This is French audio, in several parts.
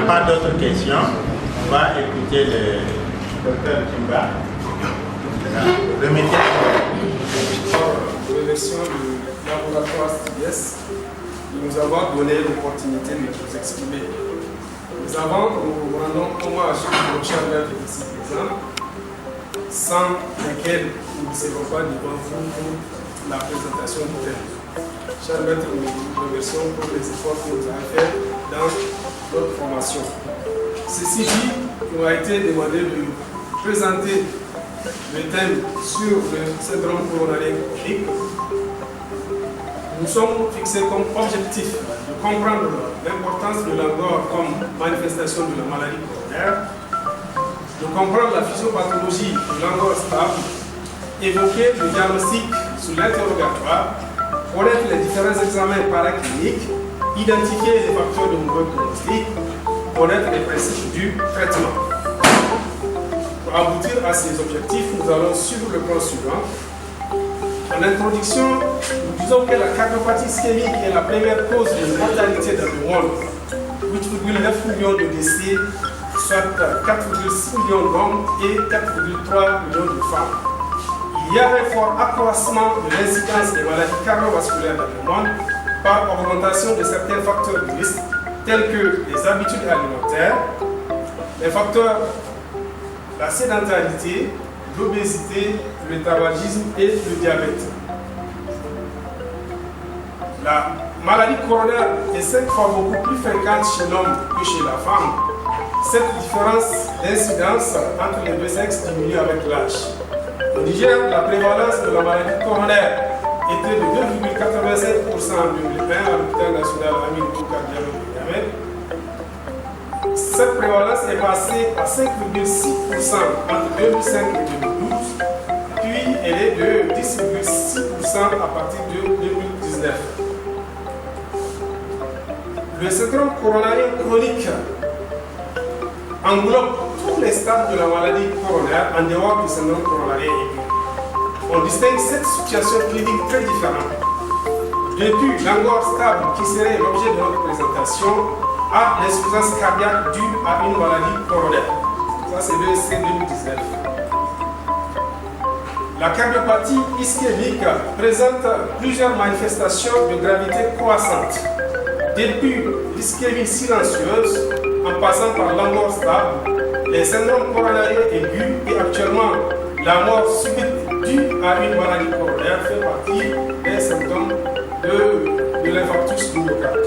pas d'autres questions, on va écouter le docteur Kimba. Remettez. Remercions du laboratoire CBS de nous avoir donné l'opportunité de nous exprimer. Mais avant, nous rendons hommage à nos chers maîtres ici présents, sans lesquels nous ne serons pas devant vous pour la présentation du thème. Chers maîtres, nous vous remercions pour les efforts que vous avez faits dans notre formation. Ceci dit, il m'a été demandé de présenter le thème sur le syndrome coronarien chronique. Nous sommes fixés comme objectif de comprendre l'importance de l'angor comme manifestation de la maladie coronaire, de comprendre la physiopathologie de l'angor stable, évoquer le diagnostic sous l'interrogatoire, connaître les différents examens paracliniques, identifier les facteurs de mauvais pronostic, connaître les principes du traitement. Pour aboutir à ces objectifs, nous allons suivre le plan suivant. En introduction, nous disons que la cardiopathie ischémique est la première cause de mortalité dans le monde. 8,9 millions de décès, soit 4,6 millions d'hommes et 4,3 millions de femmes. Il y a un fort accroissement de l'incidence des maladies cardiovasculaires dans le monde par augmentation de certains facteurs de risque, tels que les habitudes alimentaires, les facteurs, la sédentarité, l'obésité, le tabagisme et le diabète. La maladie coronaire est 5 fois beaucoup plus fréquente chez l'homme que chez la femme. Cette différence d'incidence entre les deux sexes diminue avec l'âge. Au Niger, la prévalence de la maladie coronaire était de 2,85% en 2020 à l'hôpital national amino-cardiologue de Niamey. Cette prévalence est passée à 5,6% entre 2005 et 2012, puis elle est de 10,6% à partir de 2019. Le syndrome coronarien chronique englobe tous les stades de la maladie coronaire en dehors du syndrome coronarien aigu. On distingue 7 situations cliniques très différentes. Depuis l'angor stable qui serait l'objet de notre présentation à l'insuffisance cardiaque due à une maladie coronaire. Ça c'est l'ESC 2019. La cardiopathie ischémique présente plusieurs manifestations de gravité croissante. Depuis l'ischémie silencieuse, en passant par l'angor stable, les syndromes coronariens aigus et actuellement la mort subite due à une maladie coronaire fait partie des symptômes de l'infarctus du myocarde.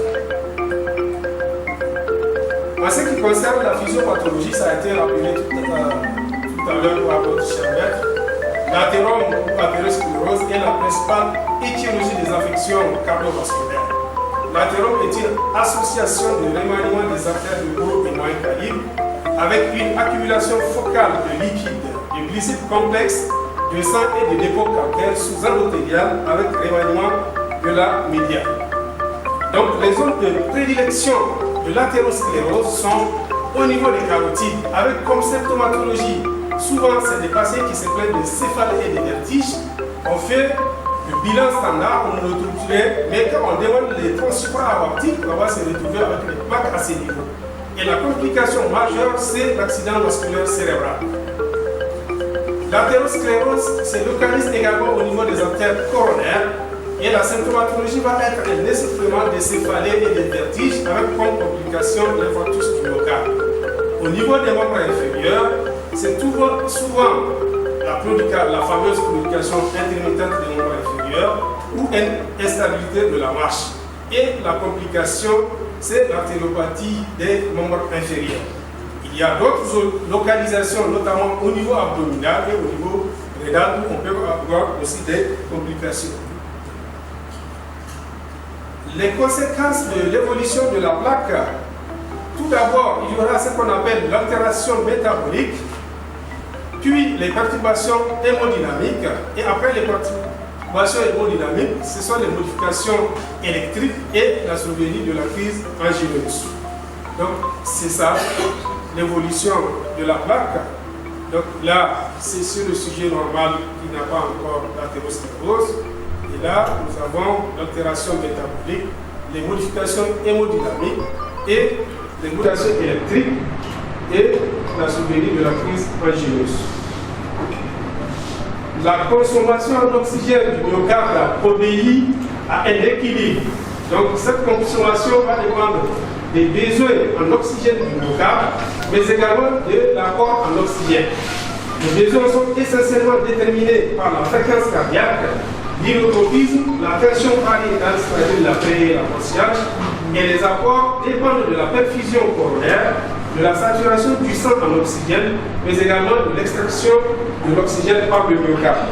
En ce qui concerne la physiopathologie, ça a été rappelé tout à l'heure par votre cher maître, l'athérome ou athérosclérose est la principale étiologie des affections cardiovasculaires. L'athérome est une association de remaniement des artères de gros et moyen calibre avec une accumulation focale de liquide, de glycides complexes, de sang et de dépôts calcaires sous-endothéliales avec remaniement de la médiane. Donc les zones de prédilection de l'athérosclérose sont au niveau des carotides avec comme symptomatologie, souvent c'est des patients qui se plaignent de céphalées et de vertiges. On fait le bilan standard, on le trouve bien, mais quand on demande les troncs supra-aortiques, on va se retrouver avec des plaques à ces niveaux. Et la complication majeure, c'est l'accident vasculaire cérébral. L'athérosclérose se localise également au niveau des artères coronaires et la symptomatologie va être un essoufflement des céphalées et des vertiges avec comme complication l'infarctus du myocarde. Au niveau des membres inférieurs, c'est souvent la fameuse communication intermittente des membres inférieurs ou une instabilité de la marche. Et la complication, c'est l'artériopathie des membres inférieurs. Il y a d'autres localisations, notamment au niveau abdominal et au niveau rénal, où on peut avoir aussi des complications. Les conséquences de l'évolution de la plaque, tout d'abord, il y aura ce qu'on appelle l'altération métabolique, puis les perturbations hémodynamiques, et après les perturbations hémodynamiques, ce sont les modifications électriques et la survenue de la crise angioneuse. Donc, c'est ça, l'évolution de la plaque. Donc là, c'est sur le sujet normal qui n'a pas encore l'athérosclérose. Et là, nous avons l'altération métabolique, les modifications hémodynamiques et l'émulation électrique et la survenue de la crise angineuse. La consommation d'oxygène du myocarde obéit à un équilibre. Donc cette consommation va dépendre des besoins en oxygène du myocarde, mais également de l'apport en oxygène. Les besoins sont essentiellement déterminés par la fréquence cardiaque, l'inotropisme, la tension pariétale, c'est-à-dire la plaie et la bronchiale, et les apports dépendent de la perfusion coronaire, de la saturation du sang en oxygène, mais également de l'extraction de l'oxygène par le myocarde.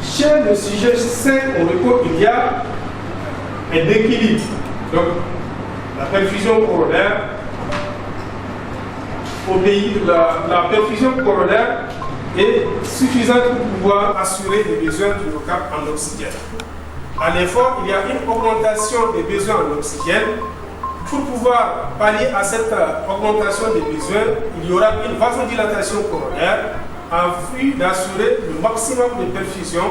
Chez le sujet sain au repos, il y a un équilibre. Donc, la perfusion coronaire obéit, la perfusion coronaire est suffisante pour pouvoir assurer les besoins du myocarde en oxygène. À l'effort, il y a une augmentation des besoins en oxygène. Pour pouvoir pallier à cette augmentation des besoins, il y aura une vasodilatation coronaire en vue d'assurer le maximum de perfusion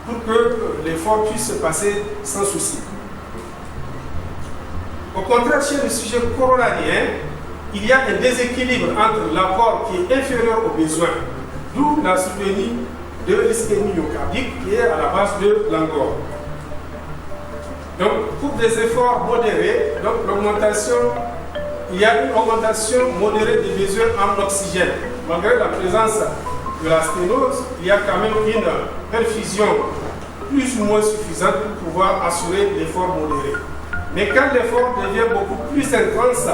pour que l'effort puisse se passer sans souci. Au contraire, chez le sujet coronarien, il y a un déséquilibre entre l'apport qui est inférieur aux besoins, d'où la survenue de l'ischémie myocardique qui est à la base de l'angor. Donc, pour des efforts modérés, il y a une augmentation modérée des besoins en oxygène. Malgré la présence de la sténose, il y a quand même une perfusion plus ou moins suffisante pour pouvoir assurer l'effort modéré. Mais quand l'effort devient beaucoup plus intense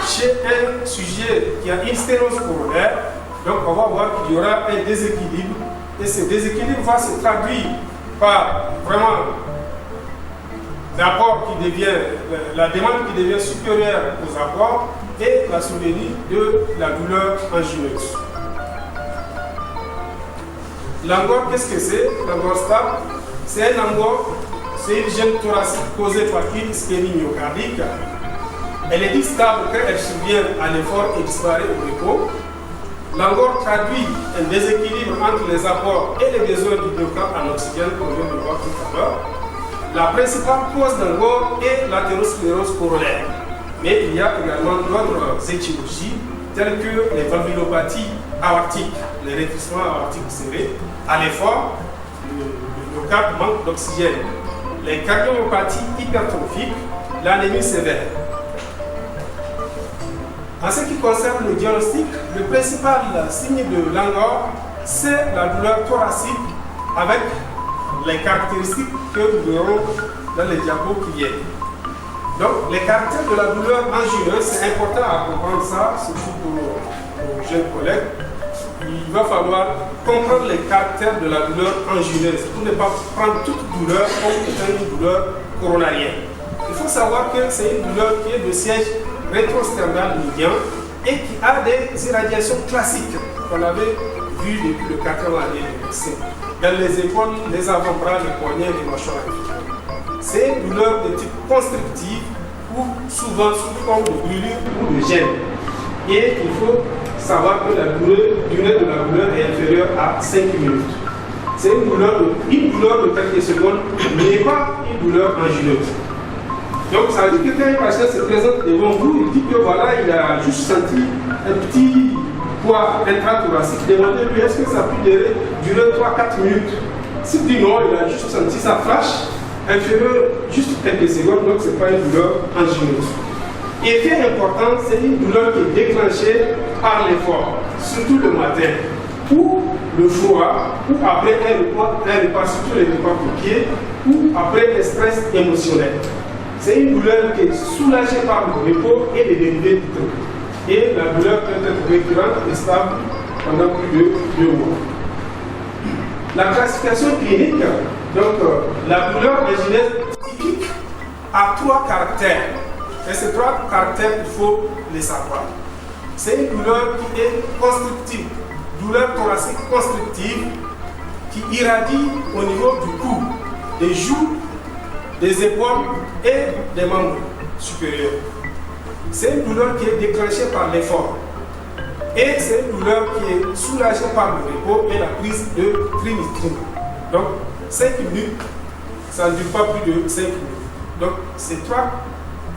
chez un sujet qui a une sténose coronaire, donc on va voir qu'il y aura un déséquilibre. Et ce déséquilibre va se traduire par vraiment l'apport qui devient, la demande qui devient supérieure aux apports et la survenue de la douleur angineuse. L'angor, qu'est-ce que c'est? L'angor stable, c'est un angor, c'est une gêne thoracique causée par une ischémie myocardique. Elle est dite stable quand elle survient à l'effort et disparaît au repos. L'angor traduit un déséquilibre entre les apports et les besoins du myocarde en oxygène qu'on vient de voir tout à l'heure. La principale cause d'angor est l'athérosclérose coronaire. Mais il y a également d'autres étiologies telles que les valvulopathies aortiques, les rétrécissements aortiques serrés. À l'effort, le myocarde manque d'oxygène. Les cardiomyopathies hypertrophiques, l'anémie sévère. En ce qui concerne le diagnostic, le principal signe de l'angor, c'est la douleur thoracique avec les caractéristiques que nous verrons dans les diapos qui viennent. Donc, les caractères de la douleur angineuse, c'est important à comprendre ça, surtout pour nos jeunes collègues. Il va falloir comprendre les caractères de la douleur angineuse pour ne pas prendre toute douleur comme étant une douleur coronarienne. Il faut savoir que c'est une douleur qui est de siège rétrosternal médian et qui a des irradiations classiques qu'on avait vues depuis le 4e année de médecine. Dans les épaules, les avant-bras, les poignets, les mâchoires inférieures. C'est une douleur de type constrictive ou souvent sous forme de brûlure ou de gêne. Et il faut savoir que la durée de la douleur est inférieure à 5 minutes. C'est une douleur de quelques secondes, mais n'est pas une douleur angineuse. Donc ça veut dire que quand un patient se présente devant vous, il dit que voilà, il a juste senti un petit poids intrathoracique. Demandez-lui est-ce que ça peut durer 3-4 minutes. S'il dit non, il a juste senti sa flash inférieure juste quelques secondes, donc ce n'est pas une douleur angineuse. Et ce qui est important, c'est une douleur qui est déclenchée par l'effort, surtout le matin, ou le froid, ou après un repas, surtout les repas copiés, ou après un stress émotionnel. C'est une douleur qui est soulagée par le repos et les dérivés du temps. Et la douleur peut être récurrente et stable pendant plus de 2 mois. La classification clinique, donc la douleur angineuse typique a 3 caractères. Et ces 3 caractères, il faut les savoir. C'est une douleur qui est constrictive, douleur thoracique constrictive qui irradie au niveau du cou, des joues, des épaules et des membres supérieurs. C'est une douleur qui est déclenchée par l'effort. Et c'est une douleur qui est soulagée par le repos et la prise de trinitrine. Donc 5 minutes, ça ne dure pas plus de 5 minutes. Donc ces 3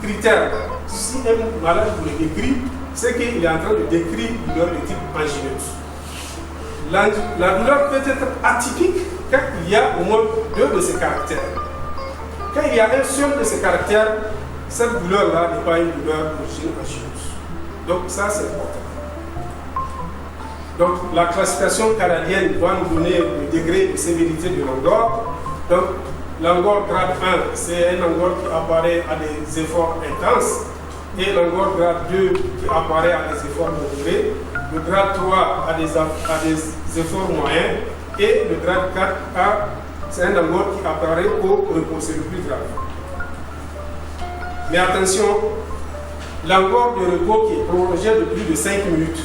critère. Si un malade vous le décrit, c'est qu'il est en train de décrire une douleur de type angineuse. La douleur peut être atypique quand il y a au moins deux de ces caractères. Quand il y a un seul de ces caractères, cette douleur-là n'est pas une douleur d'origine angineuse. Donc ça, c'est important. Donc la classification canadienne va nous donner le degré de sévérité de l'angor. Donc l'angor grade 1, c'est un angor qui apparaît à des efforts intenses. Et l'angor grade 2 qui apparaît à des efforts modérés. Le grade 3 à des efforts moyens. Et le grade 4 c'est un angor qui apparaît au repos, c'est le plus grave. Mais attention, l'angor de repos qui est prolongé de plus de 5 minutes,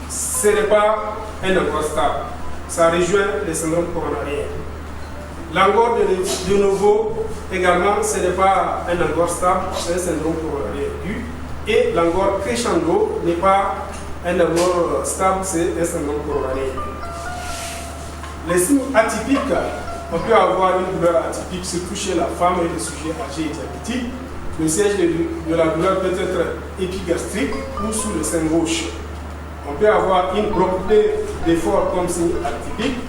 ce n'est pas un angor stable. Ça rejoint les syndromes coronariens. L'angor de nouveau, également, ce n'est pas un angor stable, c'est un syndrome coronarien aigu. Et l'angor crescendo n'est pas un angor stable, c'est un syndrome coronarien aigu. Les signes atypiques, on peut avoir une douleur atypique, surtout chez la femme et les sujets âgés et diabétiques. Le siège de la douleur peut être épigastrique ou sous le sein gauche. On peut avoir une propreté d'effort comme signe atypique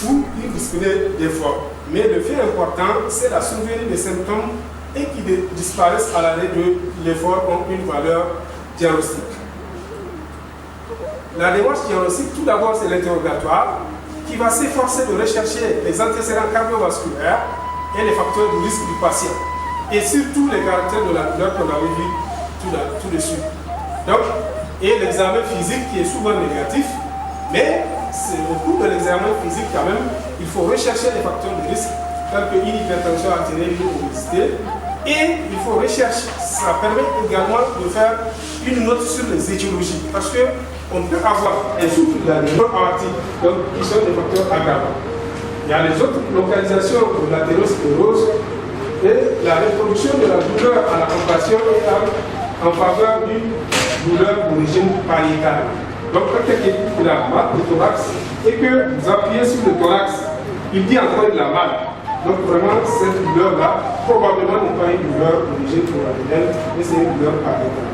ou une dyspnée d'effort. Mais le fait important, c'est la survenue des symptômes et qui disparaissent à l'arrêt de l'effort ont une valeur diagnostique. La démarche diagnostique, tout d'abord, c'est l'interrogatoire qui va s'efforcer de rechercher les antécédents cardiovasculaires et les facteurs de risque du patient. Et surtout les caractères de la douleur qu'on avait vu tout de suite. Donc, et l'examen physique qui est souvent négatif, mais au cours de l'examen physique quand même, il faut rechercher les facteurs de risque tels que une hypertension artérielle, une obésité, et il faut rechercher, ça permet également de faire une note sur les étiologies, parce qu'on peut avoir un souffle de la douleur aortique, donc qui sont des facteurs aggravants. Il y a les autres localisations de l'athérosclérose et la reproduction de la douleur à la compassion est en faveur d'une douleur d'origine pariétale. Donc, quand quelqu'un dit qu'il a mal au thorax et que vous appuyez sur le thorax, il dit encore qu'il a mal. Donc, vraiment, cette douleur-là, probablement n'est pas une douleur d'origine coronarienne, mais c'est une douleur pariétale.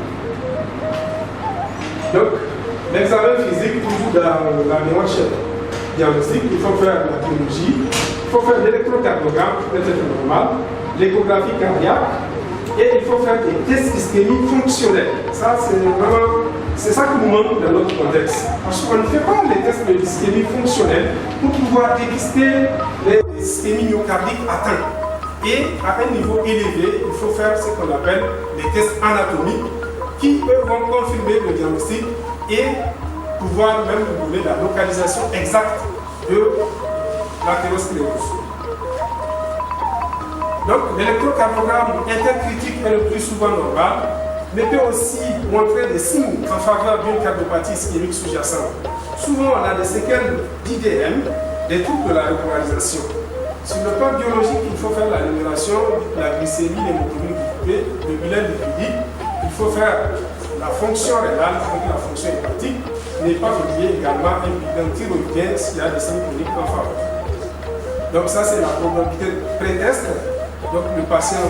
Donc, l'examen physique, toujours dans la démarche diagnostique, il faut faire la biologie, il faut faire l'électrocardiogramme, peut-être normal, l'échographie cardiaque, et il faut faire des tests ischémiques fonctionnels. Ça, c'est vraiment, c'est ça qui nous manque dans notre contexte. Parce qu'on ne fait pas les tests de l'ischémie fonctionnelle pour pouvoir dépister les ischémies myocardiques atteintes. Et à un niveau élevé, il faut faire ce qu'on appelle les tests anatomiques qui, eux, vont confirmer le diagnostic et pouvoir même nous donner la localisation exacte de l'athérosclérose. Donc, l'électrocardiogramme intercritique est le plus souvent normal, mais peut aussi montrer des signes en faveur d'une cardiopathie ischémique sous-jacente. Souvent, on a des séquelles d'IDM, des troubles de la repolarisation. Sur le plan biologique, il faut faire la numération, la glycémie, l'hémoglobine glycée, le bilan lipidique. Il faut faire la fonction rénale avec la fonction hépatique. N'est pas oublier également un bilan thyroïdien s'il y a des signes chroniques en faveur. Donc ça, c'est la probabilité pré-test. Donc le patient,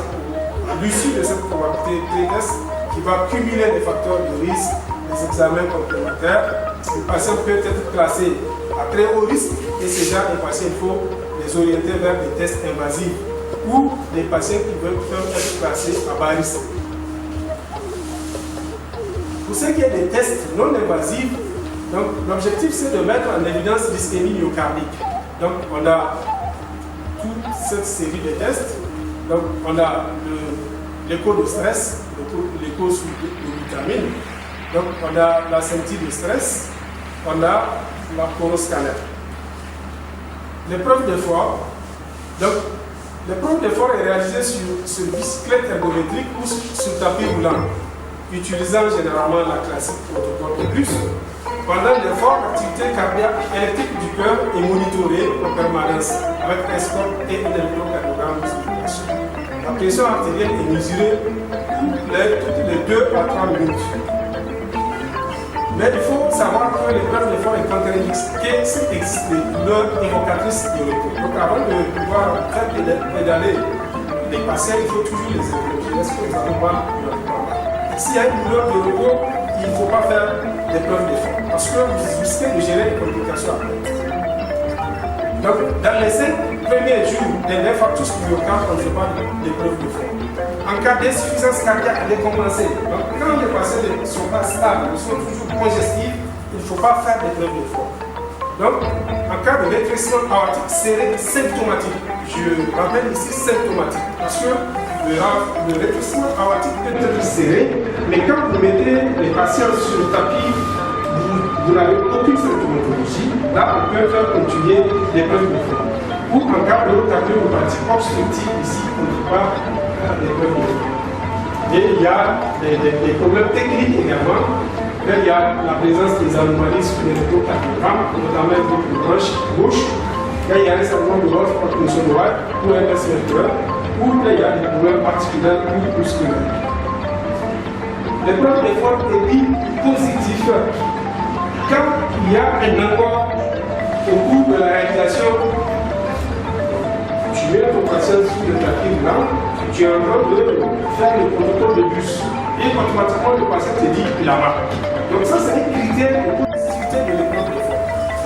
à l'issue de cette probabilité pré-test, qui va cumuler les facteurs de risque, les examens complémentaires, le patient peut être classé à très haut risque et ces gens de patients, il faut les orienter vers des tests invasifs ou des patients qui peuvent être classés à bas risque. Pour ce qui est des tests non invasifs, l'objectif c'est de mettre en évidence l'ischémie myocardique. Donc on a toute cette série de tests. Donc on a l'écho de stress, l'écho sous vitamine. Donc on a la ceinture de stress, on a la coroscanner. L'épreuve d'effort, donc l'épreuve d'effort est réalisée sur bicyclette ergométrique ou sur tapis roulant, utilisant généralement la classique protocole de plus. Pendant l'effort, l'activité cardiaque électrique du cœur est monitorée en permanence avec un scope et un électrocardiogramme de circulation. La pression artérielle est mesurée toutes les 2 à 3 minutes. Mais il faut savoir que l'épreuve d'effort est contre-indiquée s'il existe des douleurs évocatrices de repos. Donc avant de pouvoir faire pédaler les patients, il faut toujours les interroger. Est-ce que vous avez mal? S'il y a une douleur de repos, il ne faut pas faire des preuves d'effort. Parce que vous risquez de gérer des complications après. Donc, dans les 5 premiers jours des infarctus myocardiques, on ne fait pas d'épreuve d'effort. En cas d'insuffisance cardiaque décompensée, donc quand les patients ne sont pas stables, ils sont toujours congestifs, il ne faut pas faire d'épreuve d'effort. Donc, en cas de rétrécissement aortique serré symptomatique, je rappelle ici symptomatique, parce que le rétrécissement aortique peut être serré, mais quand vous mettez les patients sur le tapis, vous n'avez aucune symptomatologie, là on peut faire continuer l'épreuve d'effort. Ou en cas de cardiopathie obstructive, ici on ne peut pas faire l'épreuve d'effort. Et il y a des problèmes techniques également. Il y a la présence des anomalies sur l'électrocardiogramme, notamment une branche gauche. Là, il y a un certain nombre de votes pour une droite ou un SMR, où là, il y a des problèmes particuliers ou musculaires. L'épreuve d'effort est dit positif. Quand il y a un accord au cours de la réalisation, tu mets ton patient sur le tapis blanc, tu es en train de faire le protocole de bus. Et automatiquement, le patient te dit qu'il a mal. Donc ça, c'est un critère de positivité de l'épreuve d'effort.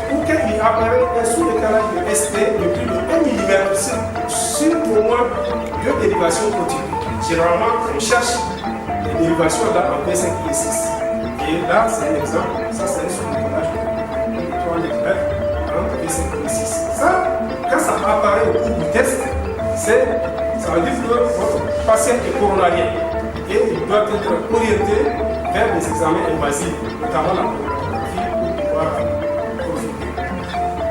Pour qu'il apparaît un sous-décalage de ST de plus de 1 mm sur au moins 2 dérivations continues. Généralement, on cherche les dérivations là en V5 et 6. Et là, c'est un exemple. Ça, c'est un sous-décalage de 3 mm entre V5 et 6. Ça, quand ça apparaît au cours du test, ça veut dire que votre patient est coronarien. Et il doit être orienté vers des examens invasifs, notamment la colonographie, pour pouvoir confirmer.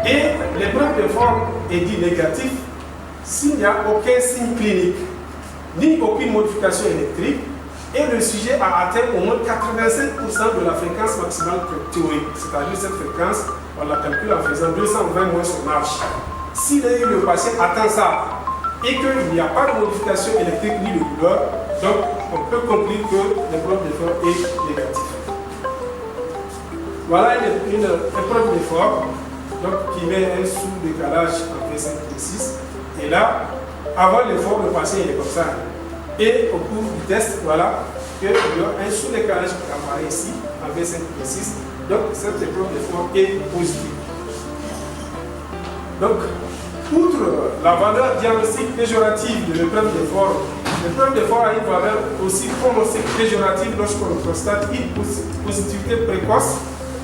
Et l'épreuve d'effort est dit négatif s'il n'y a aucun signe clinique, ni aucune modification électrique, et le sujet a atteint au moins 85% de la fréquence maximale théorique, c'est-à-dire cette fréquence, on la calcule en faisant 220 moins son âge. Si le patient atteint ça, et qu'il n'y a pas de modification électrique ni de douleur, donc on peut conclure que l'épreuve d'effort est négative. Voilà une épreuve d'effort qui met un sous-décalage en V5 et 6. Et là, avant l'effort, le patient est comme ça. Et au cours du test, voilà, qu'il y a un sous-décalage qui apparaît ici en V5 et 6. Donc cette épreuve d'effort est positive. Donc, outre la valeur diagnostique péjorative de l'épreuve d'effort a une valeur aussi prononcée péjorative lorsqu'on constate une positivité précoce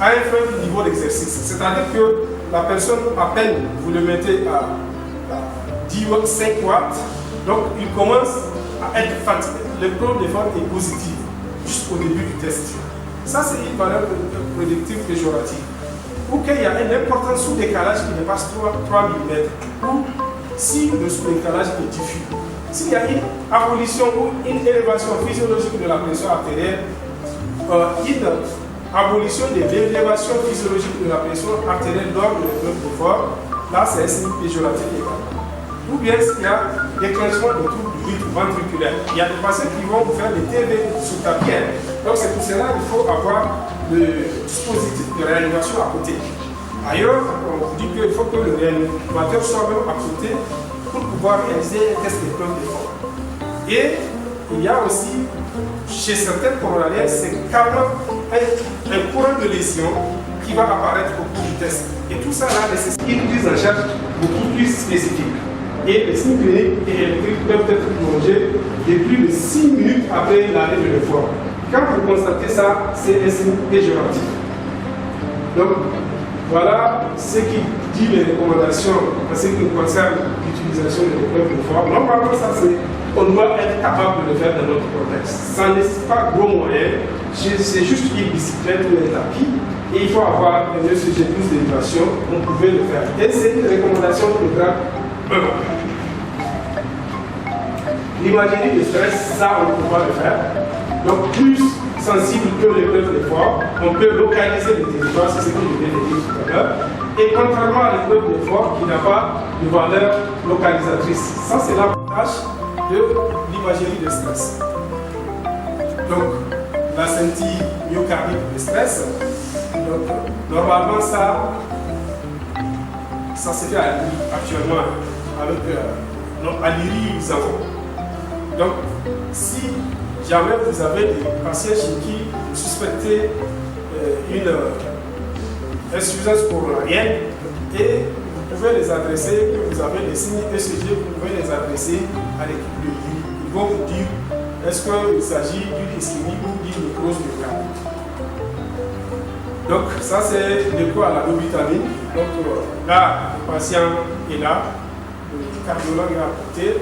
à un faible niveau d'exercice. C'est-à-dire que la personne, à peine vous le mettez à 10 watts, 5 watts, donc il commence à être fatigué. L'épreuve d'effort est positive jusqu'au début du test. Ça, c'est une valeur prédictive péjorative. Ou qu'il y a un important sous-décalage qui dépasse 3 mm, ou si le sous-décalage est diffus. S'il y a une abolition ou une élévation physiologique de la pression artérielle, une abolition des élévations physiologiques de la pression artérielle lors de l'épreuve d'effort, là c'est un signe péjoratif également. Ou bien s'il y a déclenchement de troubles du rythme ventriculaire. Il y a des patients qui vont faire des TV sous tapis. Donc c'est pour cela qu'il faut avoir le dispositif de réanimation à côté. Ailleurs, on vous dit qu'il faut que le réanimateur soit même à côté pour pouvoir réaliser un test d'épreuve d'effort. Et il y a aussi, chez certains coronariens, c'est carrément un courant de lésion qui va apparaître au cours du test. Et tout ça là nécessite une prise en charge beaucoup plus spécifique. Et les signes cliniques et électriques peuvent être prolongés de plus de 6 minutes après l'arrêt de l'effort. Quand vous constatez ça, c'est un signe péjoratif. Donc, voilà ce qui dit les recommandations en ce qui concerne l'utilisation de l'épreuve d'effort. Normalement, ça c'est, on doit être capable de le faire dans notre contexte. Ça n'est pas gros moyen, c'est juste une bicyclette ou un tapis. Et il faut avoir un ECG plus d'élévation, on pouvait le faire. Et c'est une recommandation de grade 1. L'imagerie de stress, ça on ne peut pas le faire. Donc plus sensible que l'épreuve d'effort, on peut localiser les territoires, c'est ce que je viens de dire tout à l'heure. Et contrairement à l'épreuve d'effort qui n'a pas de valeur localisatrice. Ça c'est l'avantage de l'imagerie de stress. Donc la scintille myocardique de stress, donc, normalement ça se fait à l'IRI actuellement avec à l'IRI nous avons. Donc, si jamais vous avez des patients chez qui vous suspectez une insuffisance coronarienne et vous pouvez les adresser, que vous avez des signes ECG, vous pouvez les adresser à l'équipe de l'IRI. Ils vont vous dire est-ce qu'il s'agit d'une ischémie ou d'une nécrose de cœur. Donc, ça c'est le quoi à la lobitamine. Donc, là, le patient est là, le cardiologue est à côté.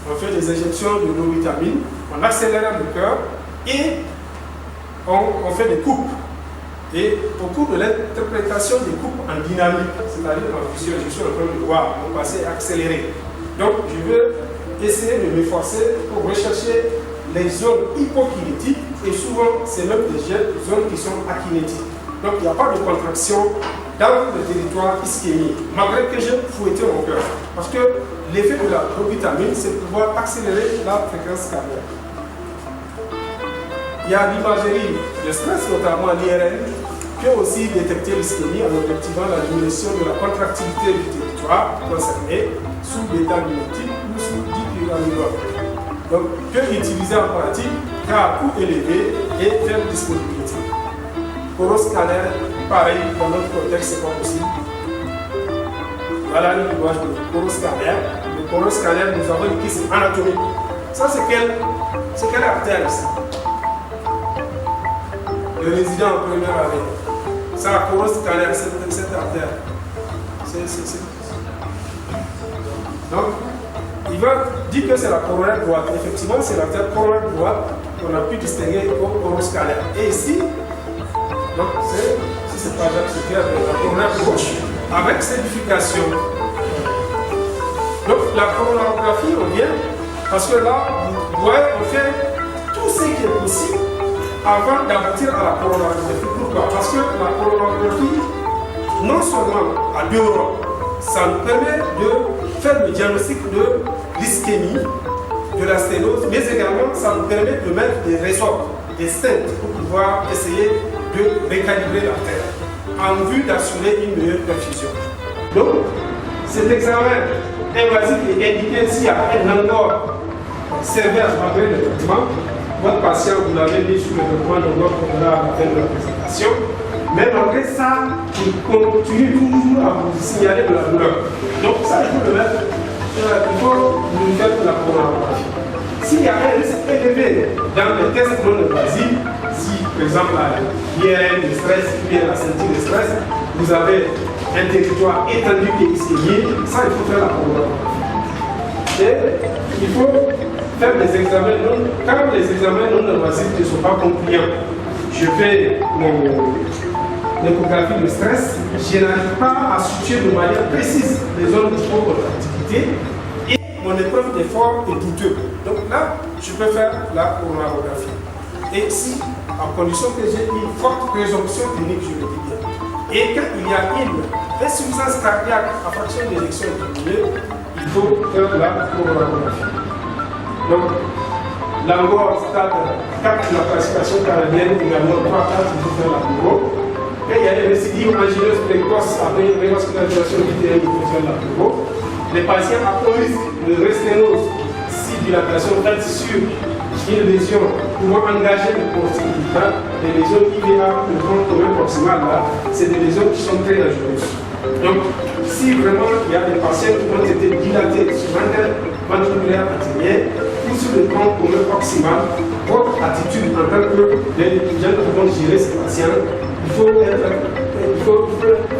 On fait des injections de lobitamine, on accélère le cœur et on fait des coupes. Et au cours de l'interprétation des coupes en dynamique, c'est-à-dire en fusion, je suis en train de voir mon passé accéléré. Donc, je vais essayer de m'efforcer pour rechercher les zones hypokinétiques et souvent, c'est même des zones qui sont akinétiques. Donc, il n'y a pas de contraction dans le territoire ischémique, malgré que j'ai fouetté mon cœur. Parce que l'effet de la lobitamine, c'est de pouvoir accélérer la fréquence cardiaque. Il y a l'imagerie de stress, notamment l'IRM, qui peut aussi détecter l'ischémie en objectivant la diminution de la contractilité du territoire concerné sous l'état mimétique ou sous dipyramidol. Donc, peut utiliser en pratique cas à coût élevé et faible disponibilité. Coroscanner, pareil, dans notre contexte, c'est pas possible. Voilà l'image de coroscanner. Le coroscanner, nous avons une piste anatomique. Ça, c'est quelle artère ici? Le résident en première année. Ça, la coroscanner, cette artère. Donc, il va dire que c'est la coronaire droite. Effectivement, c'est l'artère coronaire droite qu'on a pu distinguer au coroscanner. Et ici, donc, si c'est pas Jacques, c'est clair, la coronaire gauche, avec sédification. Donc, la coronarographie, on vient, parce que là, vous voyez, on fait tout ce qui est possible avant d'aboutir à la coronarographie. Pourquoi? Parce que la coronarographie, non seulement à deux rangs, ça nous permet de faire le diagnostic de l'ischémie, de la sténose, mais également ça nous permet de mettre des ressorts, des stents pour pouvoir essayer de récalibrer l'artère en vue d'assurer une meilleure perfusion. Donc, cet examen invasif est indiqué s'il y a un angor sévère malgré le traitement. Votre patient, vous l'avez mis sous le traitement de notre programme à la fin de la présentation. Mais malgré ça, il continue toujours à vous signaler de la douleur. Donc ça, il faut le mettre, il faut lui faire de la coronarographie. S'il y a un risque élevé dans les tests non invasifs, si par exemple l'IRM de stress ou bien la ceinture de stress, vous avez un territoire étendu qui est ischémique, ça il faut faire la coronarographie. Et il faut faire des examens quand les examens non invasifs ne sont pas concluants. Je fais mon échographie de stress, je n'arrive pas à situer de manière précise les zones d'hypocontractilité et mon épreuve d'effort est douteuse. Donc là, je peux faire la coronarographie. Et si, à condition que j'ai une forte présomption clinique, je le dis bien. Et quand il y a une insuffisance cardiaque à fraction d'éjection diminuée, il faut faire la coronarographie. Donc, l'angor stade 4 de la classification canadienne, également 3-4, il faut faire la neuro. Et il y a des récidives angineuses précoces avec révascularisation utérine, il faut faire la neuro. Les patients à haut risque de resténose, si dilatation faite sur une lésion pouvant engager le portique vital, des lésions IVA, le tronc commun proximal, là, c'est des lésions qui sont très dangereuses. Donc, si vraiment il y a des patients qui ont été dilatés sur l'angle ventriculaire antérieur ou sur le tronc commun proximal, votre attitude en tant que gens qui vont gérer ces patients, il faut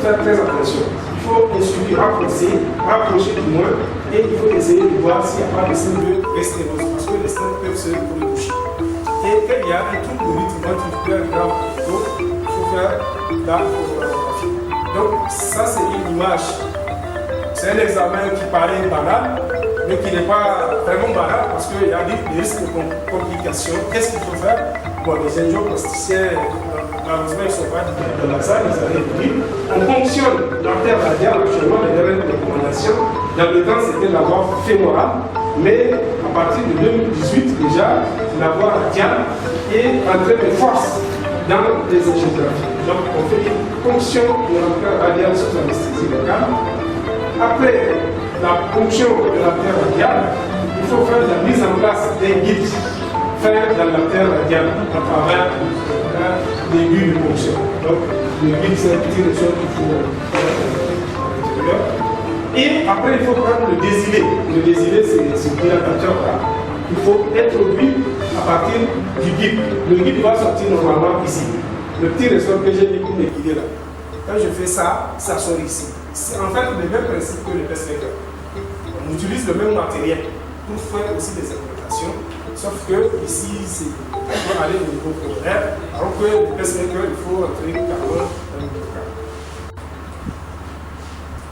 faire très attention. Il faut insuffler, rapprocher du moins, et il faut essayer de voir s'il n'y a pas de signe de sténose, parce que les stents peuvent se retoucher. Et quand il y a un trouble de rythme ventriculaire grave, il faut faire la coronarographie. Donc ça c'est une image, c'est un examen qui paraît banal, mais qui n'est pas vraiment banal parce qu'il y a des risques de complications. Qu'est-ce qu'il faut faire? Bon, les angioplasticiens, malheureusement, ils ne sont pas dans la salle, ils allaient venir. On fonctionne l'artère radiale, actuellement, les dernières recommandations. Dans le temps, c'était la voie fémorale, mais à partir de 2018, déjà, la voie radiale est en train de force dans les angiographies. Donc, on fait une ponction de l'artère radiale sous anesthésie locale. Après la ponction de l'artère radiale, il faut faire la mise en place d'un guide fait dans l'artère radiale à travers un début de ponction. Donc, le guide, c'est un petit ressort qu'il faut à l'intérieur. Et après, il faut prendre le désilé. Le désilé, c'est ce dilatateur-là. Il faut introduire à partir du guide. Le guide va sortir normalement ici. Le petit ressort que j'ai mis pour me guider là. Quand je fais ça, ça sort ici. C'est en fait le même principe que le pacemaker. On utilise le même matériel pour faire aussi des implantations, sauf que ici, on peut aller au niveau coronaire, alors que le pacemaker, il faut entrer carrément dans le cas.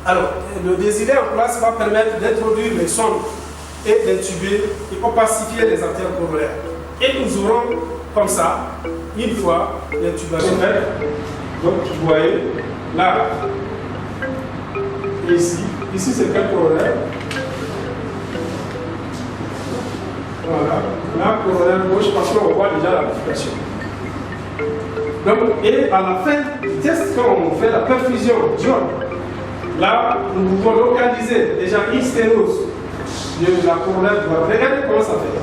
Alors, le désilé en place va permettre d'introduire les sondes et d'intuber et opacifier les artères coronaires. Et nous aurons comme ça, une fois l'intubation faite, donc vous voyez, là, et ici c'est quel coronaire? Voilà, là, coronaire gauche, parce qu'on voit déjà la bifurcation. Donc, et à la fin du test, quand on fait la perfusion d'iode, là, nous pouvons localiser déjà une sténose de la coronaire droite. Regardez comment ça fait.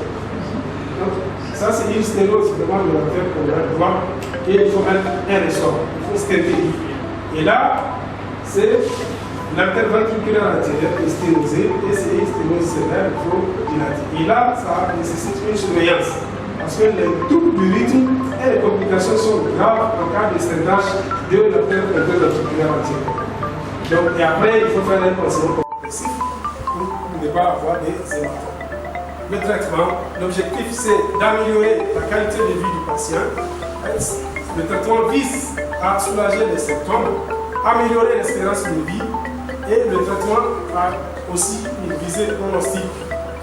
Donc, ça, c'est une sténose vraiment de l'artère coronaire droite. Et il faut mettre un ressort. Il faut stenter. Et là, c'est l'artère ventriculaire antérieure qui est sténosée. Et c'est une sténose sévère, il faut dilater. Et là, ça nécessite une surveillance. Parce que les troubles du rythme et les complications sont graves en cas de stentage de l'artère ventriculaire antérieure. Donc, et après, il faut faire un procédé progressif pour ne pas avoir des hématomes. Le traitement, l'objectif c'est d'améliorer la qualité de vie du patient. Le traitement vise à soulager les symptômes, améliorer l'espérance de vie et le traitement a aussi une visée pronostique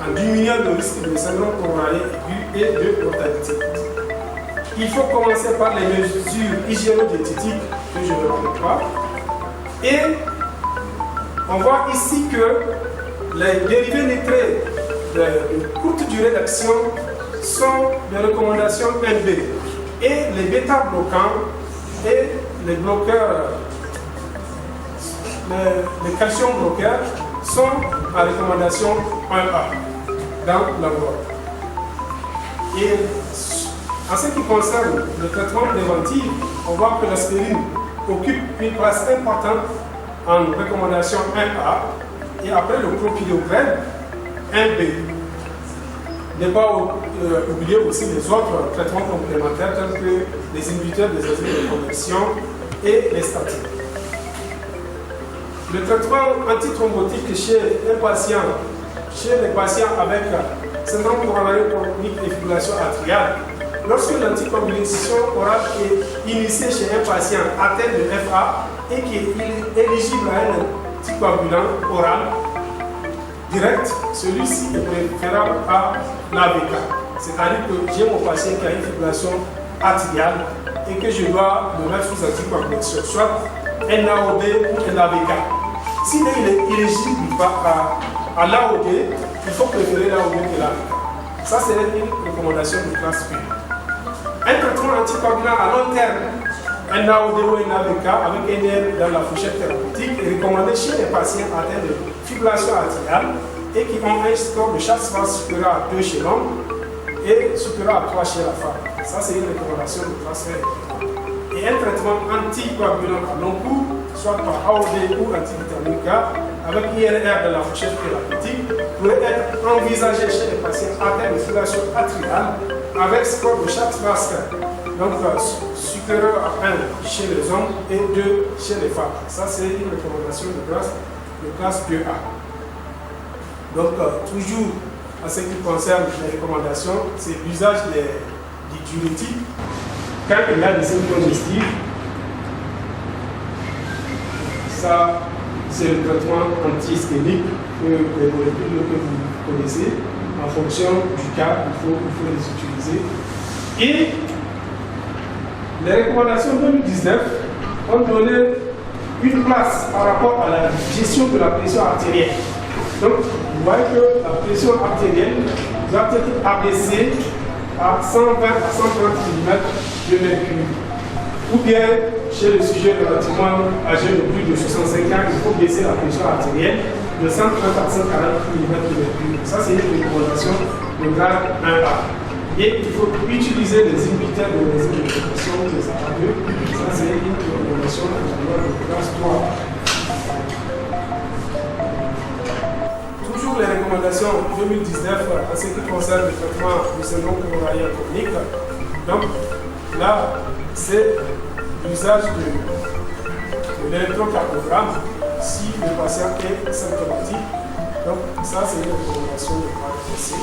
en diminuant le risque de syndrome coronarien aigu et de mortalité. Il faut commencer par les mesures hygiéno-diététiques que je ne rappelle pas. Et on voit ici que les dérivés nitrés de courte durée d'action sont des recommandations NB. Et les bêta-bloquants et les bloqueurs, les calcium bloqueurs sont en recommandation 1A dans la loi. Et en ce qui concerne le traitement préventif, on voit que l'aspirine occupe une place importante en recommandation 1A et après le clopidogrel 1B. Ne pas oublier aussi les autres traitements complémentaires tels que les inhibiteurs des enzymes de conversion et les statines. Le traitement antithrombotique chez les patients avec syndrome coronarien chronique et fibrillation atriale, lorsque l'anticoagulation orale est initiée chez un patient atteint de FA et qui est éligible à un anticoagulant oral direct, celui-ci est préférable à l'AVK. C'est-à-dire que j'ai mon patient qui a une fibrillation atriale et que je dois le mettre sous anticoagulation, soit un AOD ou un AVK. S'il est éligible à l'AOD, il faut préférer l'AOD que l'AVK. Ça, c'est une recommandation de classe 1. Un traitement anticoagulant à long terme, un AOD ou un AVK avec un nerf dans la fourchette thérapeutique est recommandé chez les patients atteints de fibrillation atriale et qui ont un score de chasse-face supérieur à 2 chez l'homme et supérieur à 3 chez la femme. Ça, c'est une recommandation de classe 1. Et un traitement anticoagulant à long cours, soit par AOD ou antivitamine K, avec IRR de la fourchette thérapeutique, pourrait être envisagé chez les patients atteints de fibrillation atriale avec score de chasse-face donc supérieur à 1 chez les hommes et 2 chez les femmes. Ça, c'est une recommandation de classe 2A. Donc, toujours en ce qui concerne les recommandations, c'est l'usage des diurétiques quand il y a des symptômes digestifs. Ça, c'est le traitement anti-ischémique que vous connaissez. En fonction du cas, il faut les utiliser. Et les recommandations 2019 ont donné une place par rapport à la gestion de la pression artérielle. Donc, vous voyez que la pression artérielle doit être abaissée à 120 à 130 mm de mercure. Ou bien, chez le sujet relativement âgé de plus de 65 ans, il faut baisser la pression artérielle de 130 à 140 mm de mercure. Ça, c'est une recommandation de grade 1A. Et il faut utiliser les inhibiteurs de résine des appareils. Ça, c'est une recommandation de classe 3. Toujours les recommandations 2019 en ce qui concerne le traitement du syndrome coronarien chronique. Donc, là, c'est l'usage de l'électrocardiogramme si le patient est symptomatique. Donc, ça, c'est une recommandation de grade 6.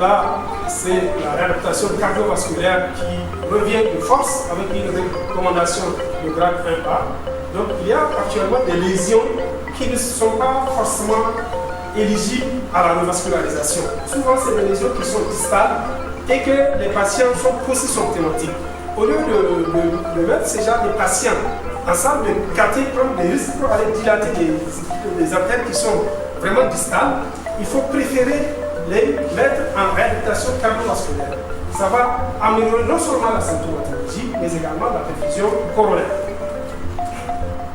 Là, c'est la réadaptation cardiovasculaire qui revient de force avec une recommandation de grade 1A. Donc, il y a actuellement des lésions qui ne sont pas forcément éligibles à la revascularisation. Souvent, c'est des lésions qui sont distales et que les patients sont polysymptomatiques. Au lieu de mettre ces gens de patients ensemble, de capter, prendre des risques pour aller dilater des artères qui sont vraiment distales, il faut préférer les mettre en réhabilitation cardiovasculaire. Ça va améliorer non seulement la symptomatologie, mais également la perfusion coronaire.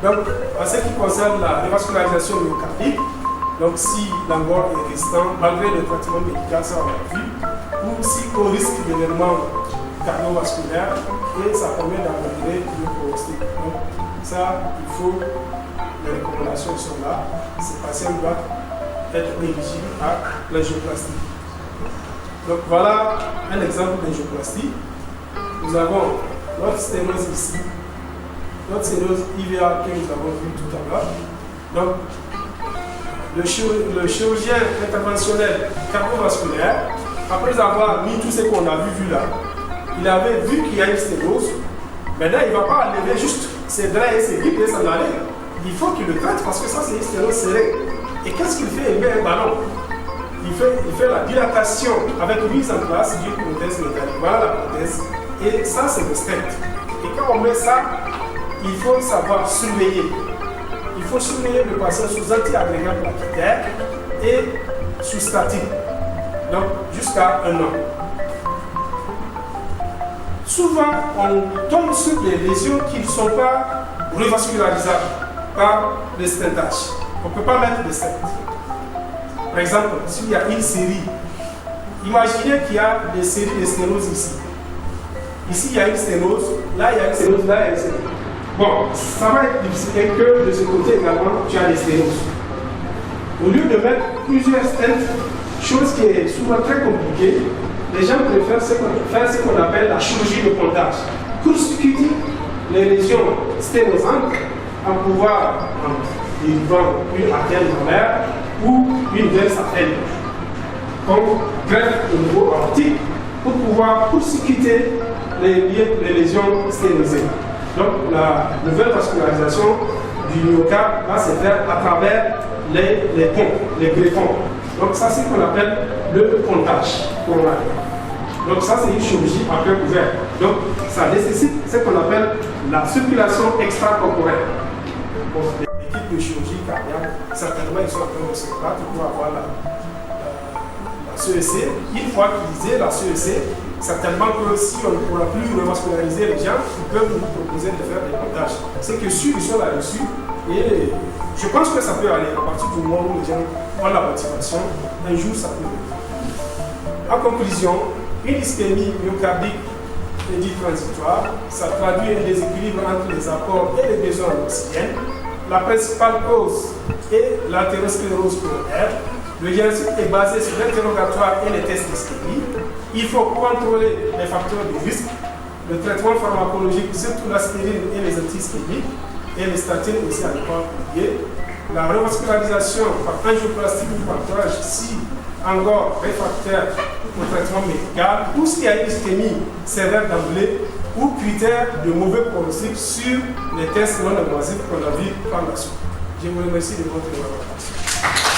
Donc, en ce qui concerne la revascularisation myocardique, donc si l'angor est résistant, malgré le traitement médical, ça on l'a vu, ou si au risque d'événements cardiovasculaires, et ça permet d'améliorer le pronostic. Donc, ça, il faut, les recommandations sont là, ces patients doivent être éligibles à l'angioplastie. Donc voilà un exemple d'angioplastie. Nous avons notre sténose ici, notre sténose IVA que nous avons vu tout à l'heure. Donc le chirurgien interventionnel cardiovasculaire, après avoir mis tout ce qu'on a vu là, il avait vu qu'il y a une sténose. Maintenant, il ne va pas enlever juste ses drains et ses grippes et s'en aller. Il faut qu'il le traite parce que ça, c'est une sténose serrée. Et qu'est-ce qu'il fait? Il met un ballon. Il fait la dilatation avec mise en place d'une prothèse mécanique. Voilà la prothèse. Et ça, c'est le stent. Et quand on met ça, il faut savoir surveiller. Il faut surveiller le patient sous anti-agrégant plaquettaire et sous statine. Donc, jusqu'à 1 an. Souvent, on tombe sur des lésions qui ne sont pas revascularisables par le stentage. On ne peut pas mettre de stent. Par exemple, s'il y a une série, imaginez qu'il y a des séries de sténose ici. Ici, il y a une sténose, là, il y a une sténose, là, il y a une sténose. Bon, ça va être difficile que de ce côté également, tu as des sténoses. Au lieu de mettre plusieurs stents, chose qui est souvent très compliquée, les gens préfèrent faire ce qu'on appelle la chirurgie de pontage. Court-circuiter les lésions sténosantes en pouvoir dérivant une artère dans l'air ou une veine sacrée. Comme greffe au niveau aortique pour pouvoir court-circuiter les lésions sténosées. Donc la nouvelle vascularisation du myocarde va se faire à travers les ponts, les greffons. Donc ça c'est ce qu'on appelle le pontage coronarien. Donc ça c'est une chirurgie à cœur ouvert. Donc ça nécessite ce qu'on appelle la circulation extracorporelle. Bon, l'équipe de chirurgie cardiaque, certainement ils sont en train de se battre pour avoir la CEC. Une fois qu'ils aient la CEC, certainement que si on ne pourra plus revasculariser les gens, ils peuvent nous proposer de faire des pontages. C'est que sûr, ils sont là-dessus. Et je pense que ça peut aller à partir du moment où les gens ont la motivation. Un jour, ça peut venir. En conclusion, une ischémie myocardique est dite transitoire. Ça traduit un déséquilibre entre les apports et les besoins en oxygène. La principale cause est l'athérosclérose coronaire. Le diagnostic est basé sur l'interrogatoire et les tests d'ischémie. Il faut contrôler les facteurs de risque, le traitement pharmacologique, surtout l'aspirine et les antiischémiques, et les statines aussi à ne pas oublier. La revascularisation par angioplastie ou par torage si encore réfractaire au traitement médical, ou s'il y a une ischémie sévère d'emblée, ou critères de mauvais pronostic sur les tests non invasifs qu'on a vus par la suite. Je vous remercie de votre attention.